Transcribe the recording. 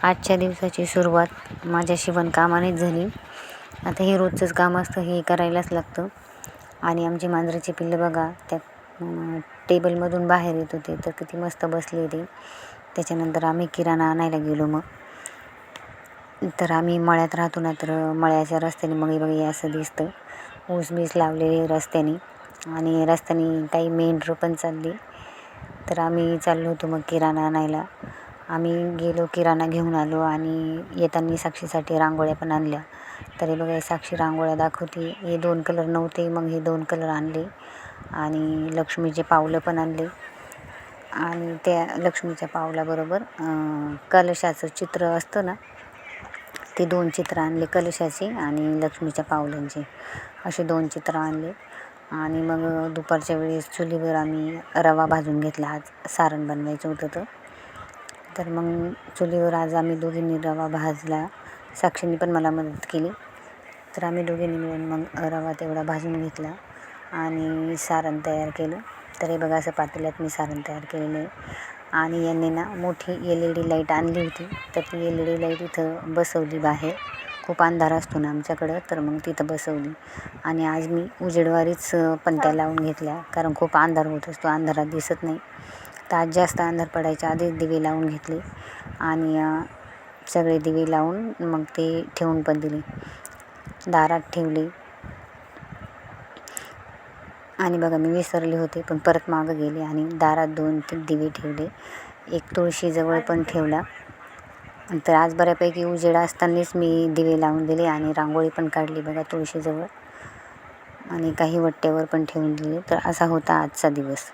आजच्या दिवसाची सुरुवात माझ्या शिवणकामानेच झाली. आता हे रोजचंच काम असतं, हे करायलाच लागतं. आणि आमची मांजराची पिल्लं बघा त्या टेबलमधून बाहेर येत होते, तर किती मस्त बसले ते. त्याच्यानंतर आम्ही किराणा आणायला गेलो. मग तर आम्ही मळ्यात राहतो ना, तर मळ्याच्या रस्त्याने मग हे बघा हे असं दिसतं, ऊस बीस लावलेले रस्त्याने. आणि रस्त्याने काही मेंढरं पण चालली. तर आम्ही चाललो होतो मग किराणा आणायला. आम्ही गेलो, किराणा घेऊन आलो आणि येताना साक्षीसाठी रांगोळ्या पण आणल्या. तर हे बघा हे साक्षी रांगोळ्या दाखवते. हे 2 कलर नव्हते, मग हे 2 कलर आणले. आणि लक्ष्मीचे पावलं पण आणले. आणि त्या लक्ष्मीच्या पावलाबरोबर कलशाचं चित्र असतं ना, ते 2 चित्र आणले, कलशाचे आणि लक्ष्मीच्या पावलांचे. असे 2 चित्र आणले. आणि मग दुपारच्या वेळेस चुलीवर आम्ही रवा भाजून घेतला. आज सारण बनवायचं होतं तर मग चुलीवर आज आम्ही दोघींनी रवा भाजला. साक्षीने पण मला मदत केली. तर आम्ही दोघींनी मिळून मग रवा तेवढा भाजून घेतला आणि सारण तयार केलं. तर हे बघा असं पातेल्यात मी सारण तयार केलेलं आहे. आणि यांनी ना मोठी LED लाईट आणली होती, तर ती LED लाईट इथं बसवली बाहेर. खूप अंधार असतो ना आमच्याकडं, तर मग तिथं बसवली. आणि आज मी उजेडवारीच पणत्या लावून घेतल्या, कारण खूप अंधार होत असतो, अंधारात दिसत नाही. तर आज जास्त अंधार पडायच्या आधीच दिवे लावून घेतले आणि सगळे दिवे लावून मग ते ठेवून पण दिले, दारात ठेवले. आणि बघा मी विसरले होते, पण परत मागं गेले आणि दारात 2-3 दिवे ठेवले. एक तुळशीजवळ पण ठेवला. तर आज बऱ्यापैकी उजेड असतानाच मी दिवे लावून दिले आणि रांगोळी पण काढली बघा तुळशीजवळ. आणि काही वट्ट्यावर पण ठेवून दिले. तर असा होता आजचा दिवस.